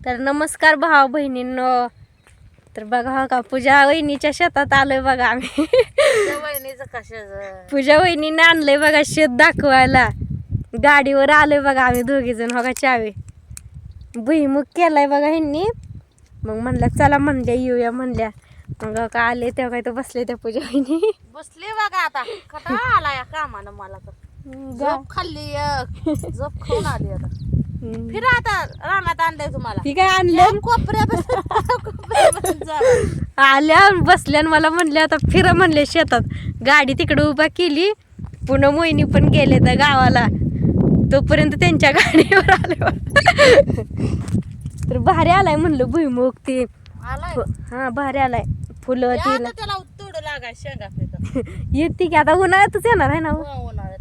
तर नमस्कार भाऊ बहिणींनो. तर बघा का पूजा वहिनीच्या शेतात आलोय बघा आम्ही. वहिनीचं कशाचं पूजा वहिनीने आणलंय बघा शेत दाखवायला. गाडीवर आलोय बघा आम्ही दोघी जण. हो का चावे भुईमुग केलाय बघा ह्यांनी. मग म्हणलं चला म्हणल्या येऊया म्हणल्या. मग का आले तेव्हा काय तर बसले त्या पूजा वहिनी. बसले बघा आता कटाळा आला या कामानं मला तर झोप खाल्ली झोप खाऊन आली आता फिरा आता रानात आणलंय तुम्हाला ती काय आणलं कोपऱ्यापासून जावं. आल्या बसल्या आणि मला म्हणले आता फिरा म्हणले शेतात. गाडी तिकडे उभा केली. पुन्हा मोहिनी पण गेले त्या गावाला. तोपर्यंत त्यांच्या गाडीवर आले. तर भारी आलाय म्हणलं भुईमुग ते. आलाय हा भारी आलाय. फुलं या ती आता त्याला तोड लागाय शेंगा पिकं. येते की आता उन्हाळ्यातच येणार आहे ना. उन्हाळ्यात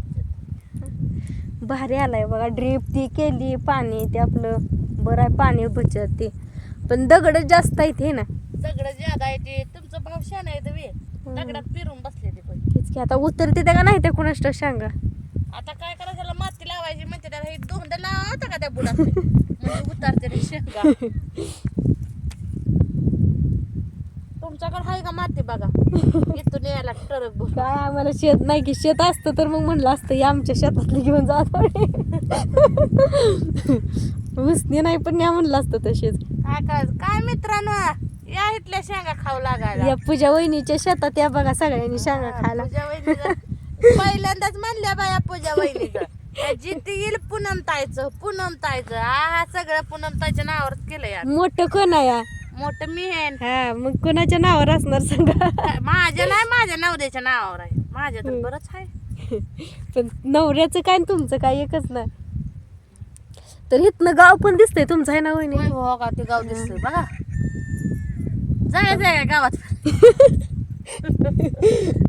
भारी आलाय बघा. ड्रीप ती केली पाणी ते आपलं बरं आहे पाणी बचत ते. पण दगड जास्त आहेत हे ना. दगड ज्यादा आहे ते तुमचं भाव शान आहे तुम्ही दगडात पिरून बसले ते पण. तेच की आता उतरते त्या का नाही त्या कुणाष्ट सांगा. आता काय करायचं त्याला माती लावायची म्हणते त्याला हे धोंड लावता का त्या बुडात म्हणजे उतारते रे शेंगा. तुमच्याकडे आहे का माती बघा इथून यायला ट्रक बघ. काय आम्हाला शेत नाही की. शेत असतं तर मग म्हणलं असतं या आमच्या शेतातले घेऊन जात. उसने नाही पण या म्हणलं असतं तसेच. काय करायचं काय मित्रांनो या इथल्या शेंगा खाऊ लागायला. या पूजा वहिनीच्या शेतात या बघा सगळ्यांनी शेंगा खायला. पूजा वहिनीचं पहिल्यांदाच म्हणल्या बाया पूजा वहिनीचं जिथे येईल पूनम ताईचं हा सगळं पूनम ताईच्या नावावरच केलं यार. मोठं कोण आहे या? मोठं मी आहे हा मग कोणाच्या नावावर असणार सांगा. माझ्या नाही माझ्या नवऱ्याच्या नावावर आहे. माझ्या तर बरंच आहे पण नवऱ्याचं काय आणि तुमचं काय एकच ना. तर इथनं गाव पण दिसतंय तुमचं आहे ना वहिनी. हो का ते गाव दिसतंय बघा. जाय गावात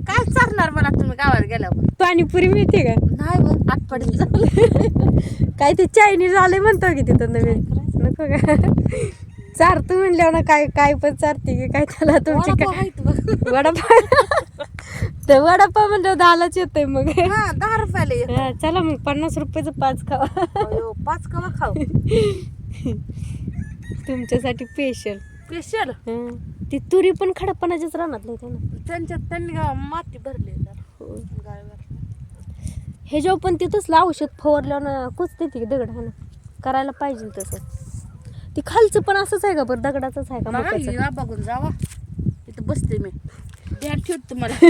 काय चालणार मला तुम्ही गावात गेल्यावर. पाणीपुरी मिळते का? नाही बघ आठवड्यात काय ते चायनीज आलंय म्हणतो की तिथं नवीन. नको का चारतो म्हणल्यावर ना काय काय पण चारते की काय त्याला तुमची काय वडापाव. तर वडापाव म्हणल्यावर 10लाच येतोय मग. 10 रुपयाला येतो. हा, चला मग 50 रुपयाचं 5 खावा. 5 कवा खाऊ तुमच्यासाठी स्पेशल. स्पेशल ती तुरी पण खडपणाच्याच रानातलं आहे ना. त्यांनी माती भरली गायवर. हे जेव्हा पण तिथंच औषध फवारल्यावर ना कुचते ती दगड आहे ना. करायला पाहिजे तसं. ती खालचं पण असंच आहे का बरं दगडाचंच आहे का मकाचं? बघा बघून जावा इथं बसते मी ध्यान ठेवत तुम्हाला.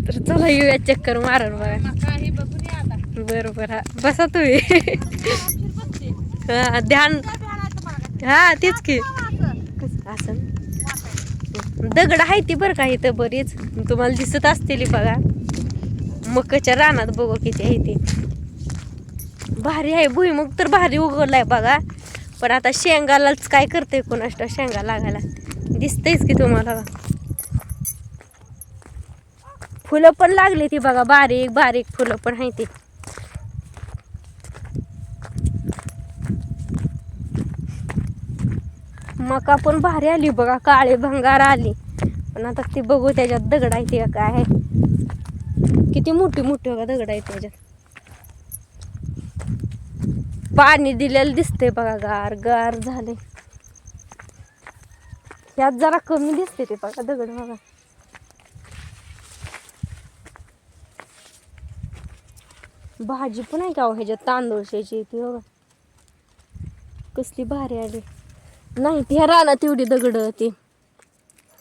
तर चला येऊया चक्कर मारून बघा. काही बघून या आता. बरोबर हा बसा तुम्ही. हा ध्यान हा तेच की असं दगड आहे ती बरं का इथं बरीच तुम्हाला दिसत असतील बघा. मकाच्या रानात बघू किती आहे ती. भारी आहे भुईमुग तर भारी उगवलाय बघा. पण आता शेंगालाच काय करते कोणाष्ट शेंगा लागायला दिसतेच की तुम्हाला. फुलं पण लागली ती बघा बारीक बारीक फुलं पण आहे ती. मका पण भारी आली बघा काळे भंगार आली. पण आता ती बघू त्याच्यात दगड आहे ती काय आहे. किती मोठी मोठी बघा दगड आहे त्याच्यात. पाणी दिलेलं दिसते बघा गार गार झाले. यात जरा कमी दिसते ते बघा दगड बघा. भाजी पण आहे का ह्याच्यात तांदूळशाची ती बघा कसली भारी आली. नाही ती ह्या रानात एवढी दगड ती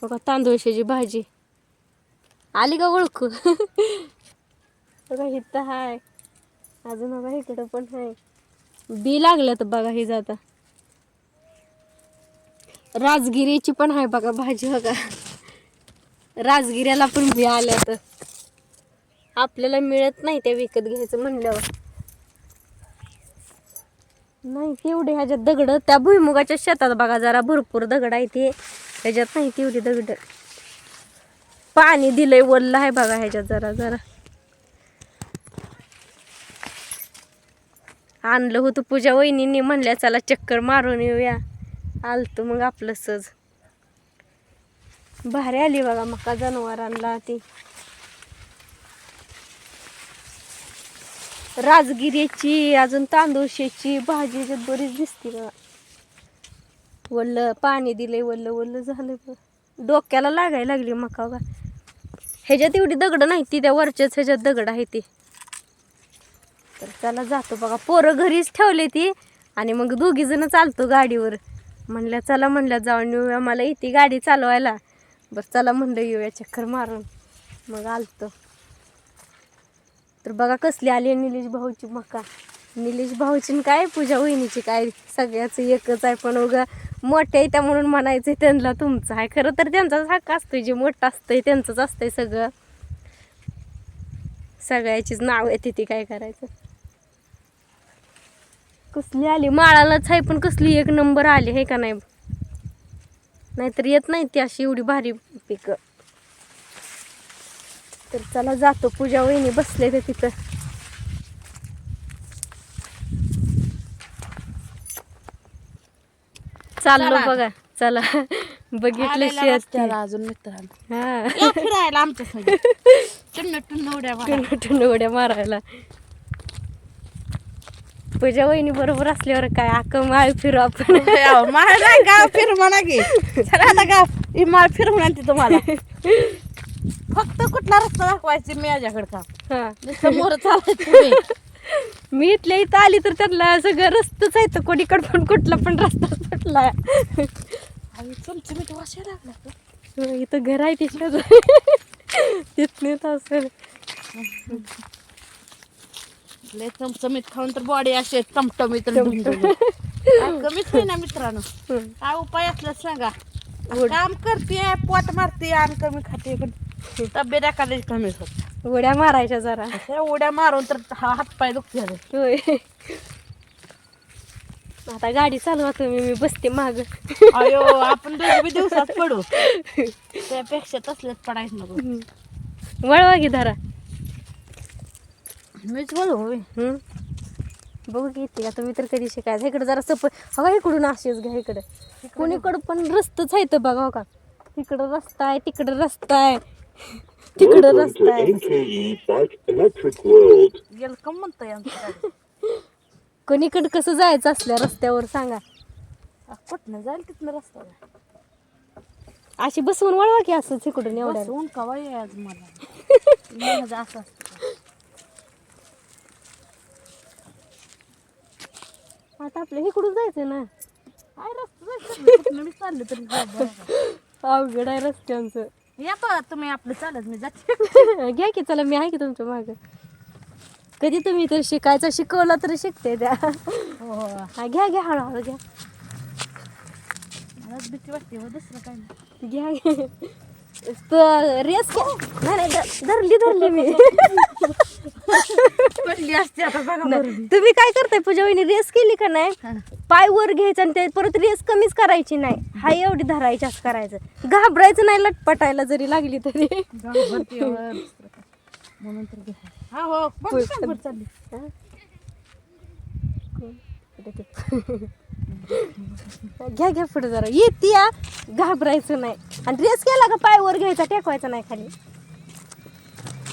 बघा तांदूळशाची भाजी आली का ओळखू. बघा इथं हाय अजून बघा इकडं पण हाय. बी लागलं तर बघा हे जाता. राजगिरीची पण आहे बघा भाजी बघा. राजगिऱ्याला पण बी आल्या तर आपल्याला मिळत नाही त्या विकत घ्यायचं म्हणल्यावर. नाही तेवढे ह्याच्यात दगड त्या भुईमुगाच्या शेतात बघा जरा भरपूर दगड आहे ते. ह्याच्यात नाही तेवढी दगड. पाणी दिलंय वल्ल आहे बघा ह्याच्यात जरा जरा. आणलं होतं पूजा वहिनींनी म्हणल्या चला चक्कर मारून येऊया. आलतो मग आपलं सहज. भारी आली बघा मका. जनावरांना ती राजगिरीची अजून तांदूळशेची भाजी याच्यात बरीच दिसते बघा. वल्ल पाणी दिलंय, वल्ल वल्ल झालं बघ. डोक्याला लागायला लागली मका बघा. ह्याच्यात एवढी दगड नाही ती, त्या वरच्याच ह्याच्यात दगड आहे ती. तर चला जातो बघा. पोरं घरीच ठेवले ती आणि मग दोघी जण चालतो गाडीवर. म्हणल्या चला, म्हणल्या जाऊन येऊया, मला येते गाडी चालवायला. बरं चला म्हणलं येऊया चक्कर मारून. मग आलतो. तर बघा कसली आली निलेश भाऊची मका. निलेश भाऊची न काय पूजा वहिनीची काय सगळ्याच एकच आहे. पण उगा मोठ्या आहे त्या म्हणून म्हणायचं त्यांना तुमचं आहे. खरं तर त्यांचाच हक्क असतोय, जे मोठं असतंय त्यांचंच असतंय सगळं. सगळ्याचीच नाव येते ती, काय करायचं. कसली आली माळालाच आहे, पण कसली एक नंबर आली आहे का नाही. नाहीतर येत नाही ती अशी एवढी भारी पिकं. तर चला जातो. पूजा वहिनी बसले ते तिथं. चाललो बघा. चला बघितलं शेत अजून मित्रांनो हा या फिरायला आमच्या संग. टुन्न टुन्न उड्या मारा. टुन्न उड्या मारायला. पूजा वहिनी बरोबर असल्यावर काय आक माळ फिरू आपण. माळ नाही गाव फिर म्हणा की. चला आता गाव ही माळ फिरवून आणते तुम्हाला. फक्त कुठला रस्ता दाखवायची मी माझ्याकडे का हा समोर चालायचं. मी इथल्या इथं आली तर त्यातला सगळं रस्ताच आहे. तर कोणीकडे पण कुठला पण रस्ता सुटला. चमचमीत वास यायला लागला. इथं घर आहे तिथलं तिथनेच असेल. लय चमचमीत खाऊन तर बॉडी असे टमटमीत कमीच होई ना मित्रांनो. काय उपाय असला सांगा. काम करते पोट मारते आणि कमी खाते, पण तब्येत एखादी कमी होत. उड्या मारायच्या जरा. अशा उड्या मारून तर हातपाय दुखते. होय. आता गाडी चालवा तुम्ही, मी बसते माग. अयो आपण दोघे बी दिवसात पडू. त्यापेक्षा तसलेच पडायचं नको. वळवा की धरा. मीच बोलू होय. बघू की येते आता. मी तर कधी शिकायचं. इकडं जरा सप हवा इकडून असेच घ्या. इकडं कोणीकडं पण रस्ताच आहे तर बघा का. इकडं रस्ता आहे, तिकडं रस्ता आहे, तिकडं रस्ता आहे. वेलकम म्हणतोय आमच्या. कोणीकडं कसं जायचं असल्या रस्त्यावर सांगा. कुठनं जाईल तिथनं रस्ता. अशी बसवून वळवा की असंच इकडून एवढ्या. ऊन कवा आहे आज मला. असं असतं. आता आपल्या इकडून जायचं ना. काय रस्ता मी चालले तरी अवघड आहे रस्त्यांचं. या बघा तुम्ही आपलं चालत मी जाते. घ्या की चला, मी आहे की तुमच्या मागं. कधी तुम्ही तर शिकायचं शिकवलं तर शिकते द्या. हा घ्या घ्या हळूहळू घ्या. मला भीती वाटते दुसरं काय नाही. घ्या रेस नाही नाही धरली मी. पडली असते आता बघा. तुम्ही काय करताय पूजा वहिनी, रेस केली का नाही पाय वर घ्यायचं आणि ते परत रेस कमीच करायची नाही. हा एवढी धरायची असं करायचं. घाबरायचं नाही लटपटायला जरी लागली तरी. म्हणून तर हा हो चालली. घ्या घ्या पुढे जरा येते या. घाबरायचं नाही. आणि रेस केला का पाय वर घ्यायचा, टेकवायचा नाही खाली.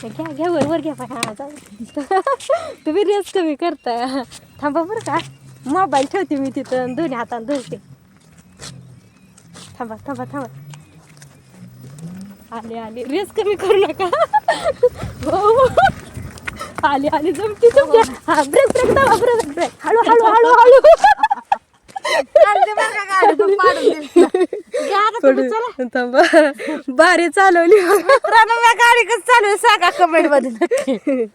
घ्या घ्या वर घ्या पाय. हा जाऊ. तुम्ही रेस कमी करताय. थांबा बरं का, मोबाईल ठेवते मी तिथं, दोन्ही हाताने धरते. थांबा थांबा थांबा. आले आले, रेस कमी करू नका. हो आले आले जमते तुमच्या. हा ब्रेक ब्रेक दाबा, ब्रेक ब्रेक. हळू हळू हळू हळू. थांबा भारी चालवली. गाडी कसं चालू सांगा कमेंट मध्ये.